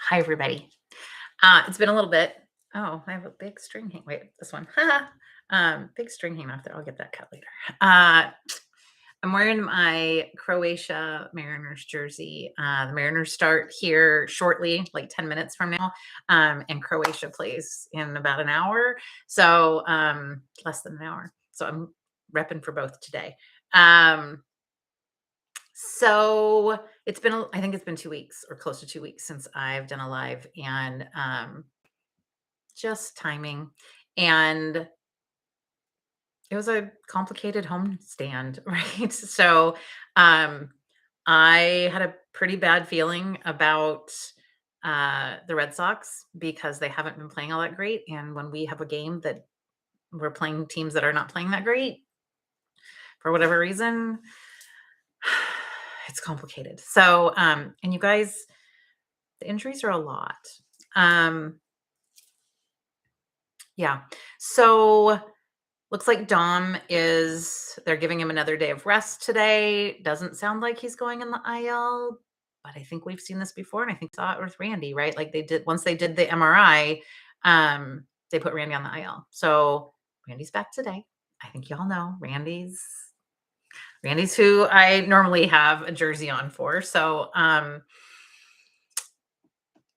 Hi, everybody. It's been a little bit. Oh, I have a big string hang. Wait, this one. Big string hanging off there. I'll get that cut later. I'm wearing my Croatia Mariners jersey. The Mariners start here shortly, like 10 minutes from now, and Croatia plays in about an hour. So less than an hour. So I'm repping for both today. Um, so I think it's been 2 weeks or close to 2 weeks since I've done a live, and just timing. And it was a complicated home stand, right? So um, I had a pretty bad feeling about the Red Sox because they haven't been playing all that great. And when we have a game that we're playing teams that are not playing that great for whatever reason, it's complicated. So, and you guys, the injuries are a lot. Um, yeah. So looks like they're giving him another day of rest today. Doesn't sound like he's going in the IL, but I think we've seen this before. And I think saw it with Randy, right? Like once they did the MRI, they put Randy on the IL. So Randy's back today. I think y'all know Randy's who I normally have a jersey on for. So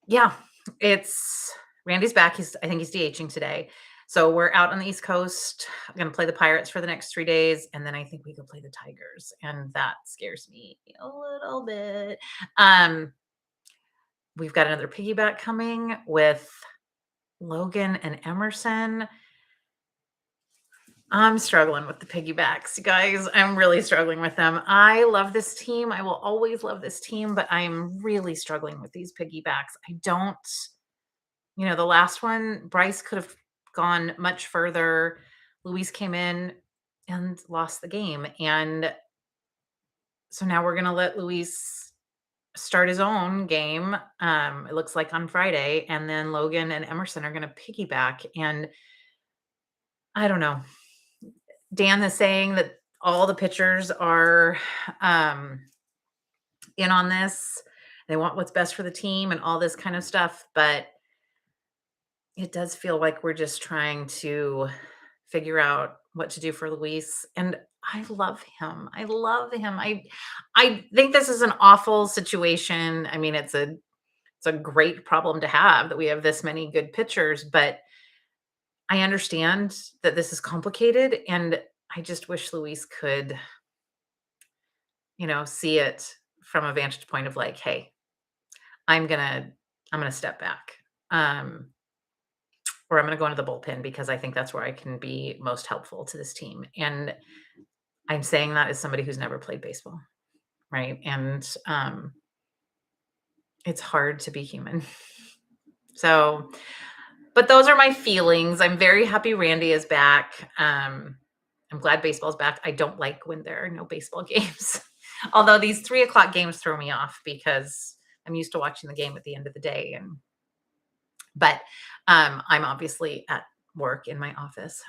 yeah, it's Randy's back. I think he's DHing today. So we're out on the East Coast. I'm going to play the Pirates for the next 3 days, and then I think we could play the Tigers, and that scares me a little bit. Um, we've got another piggyback coming with Logan and Emerson. I'm struggling with the piggybacks, guys. I'm really struggling with them. I love this team. I will always love this team, but I'm really struggling with these piggybacks. I don't. The last one, Bryce could have gone much further. Luis came in and lost the game. And so now we're going to let Luis start his own game. It looks like on Friday. And then Logan and Emerson are going to piggyback. And I don't know. Dan is saying that all the pitchers are in on this. They want what's best for the team and all this kind of stuff. But it does feel like we're just trying to figure out what to do for Luis, and I love him. I love him. I think this is an awful situation. I mean, it's a great problem to have that we have this many good pitchers, but I understand that this is complicated, and I just wish Luis could, see it from a vantage point of like, hey, I'm gonna step back. Um, or I'm going to go into the bullpen because I think that's where I can be most helpful to this team. And I'm saying that as somebody who's never played baseball, right? And it's hard to be human. So, but those are my feelings. I'm very happy Randy is back. I'm glad baseball's back. I don't like when there are no baseball games. Although these 3 o'clock games throw me off because I'm used to watching the game at the end of the day. But I'm obviously at work in my office.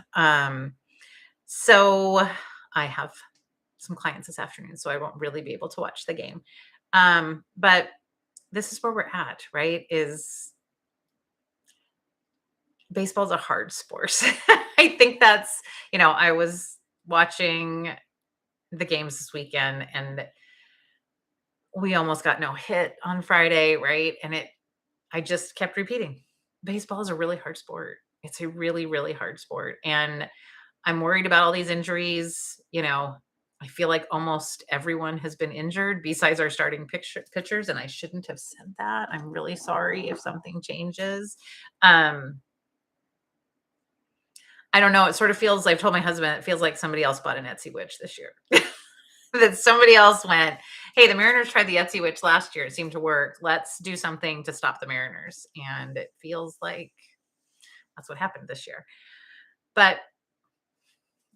So I have some clients this afternoon, so I won't really be able to watch the game. But this is where we're at, right? Is baseball's a hard sport. I think I was watching the games this weekend and we almost got no hit on Friday, right? And I just kept repeating, baseball is a really hard sport. It's a really, really hard sport. And I'm worried about all these injuries. I feel like almost everyone has been injured besides our starting pitchers, and I shouldn't have said that. I'm really sorry if something changes. I don't know. It sort of feels, I've told my husband, it feels like somebody else bought an Etsy witch this year. That somebody else went, hey, the Mariners tried the Etsy witch last year. It seemed to work. Let's do something to stop the Mariners. And it feels like that's what happened this year. But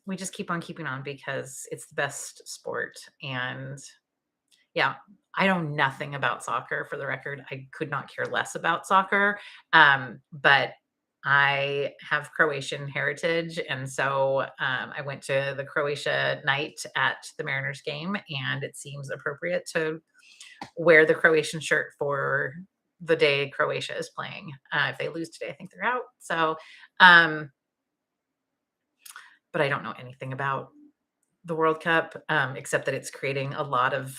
we just keep on keeping on because it's the best sport. And yeah, I know nothing about soccer, for the record. I could not care less about soccer. But I have Croatian heritage. And so I went to the Croatia night at the Mariners game, and it seems appropriate to wear the Croatian shirt for the day Croatia is playing. If they lose today, I think they're out. So, um, but I don't know anything about the World Cup, except that it's creating a lot of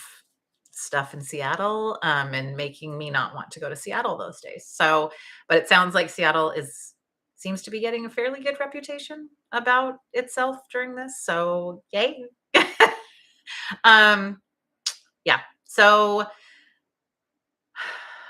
stuff in Seattle, and making me not want to go to Seattle those days. So, but it sounds like Seattle is seems to be getting a fairly good reputation about itself during this. So, yay. um, yeah. So,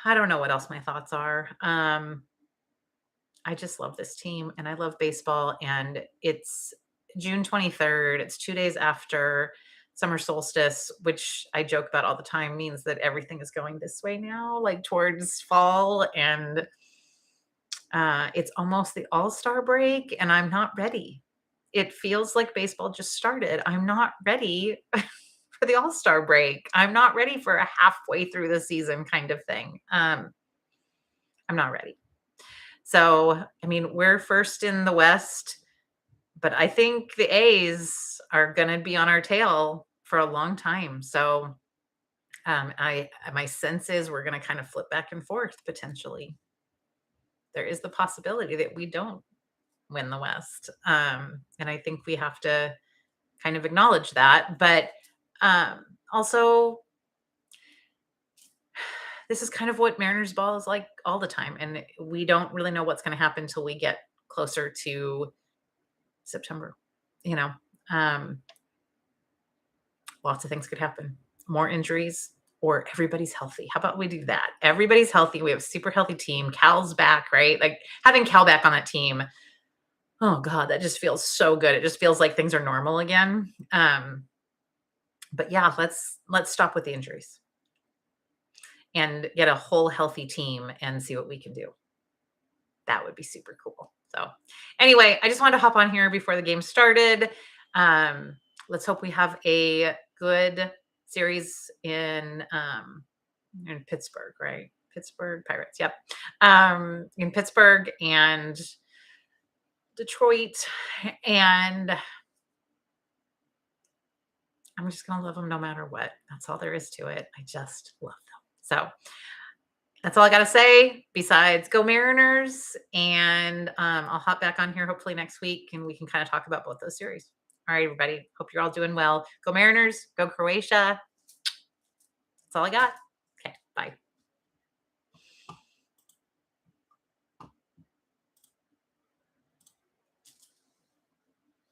I don't know what else my thoughts are. I just love this team and I love baseball. And it's June 23rd. It's 2 days after summer solstice, which I joke about all the time means that everything is going this way now, like towards fall. And it's almost the all-star break, and I'm not ready. It feels like baseball just started. I'm not ready for the all-star break. I'm not ready for a halfway through the season kind of thing. I'm not ready. So, I mean, we're first in the West, but I think the A's are going to be on our tail for a long time. So, I my sense is we're going to kind of flip back and forth potentially. There is the possibility that we don't win the West, and I think we have to kind of acknowledge that. But also, this is kind of what Mariners ball is like all the time, and we don't really know what's going to happen until we get closer to September. You know, um, lots of things could happen. More injuries, or everybody's healthy. How about we do that? Everybody's healthy. We have a super healthy team. Cal's back, right? Like having Cal back on that team. Oh God, that just feels so good. It just feels like things are normal again. But yeah, let's stop with the injuries and get a whole healthy team and see what we can do. That would be super cool. So anyway, I just wanted to hop on here before the game started. Um, let's hope we have a good series in Pittsburgh, right? Pittsburgh Pirates. Yep. In Pittsburgh and Detroit. And I'm just going to love them no matter what. That's all there is to it. I just love them. So that's all I got to say besides go Mariners. And I'll hop back on here hopefully next week and we can kind of talk about both those series. All right, everybody. Hope you're all doing well. Go Mariners. Go Croatia. That's all I got. Okay. Bye.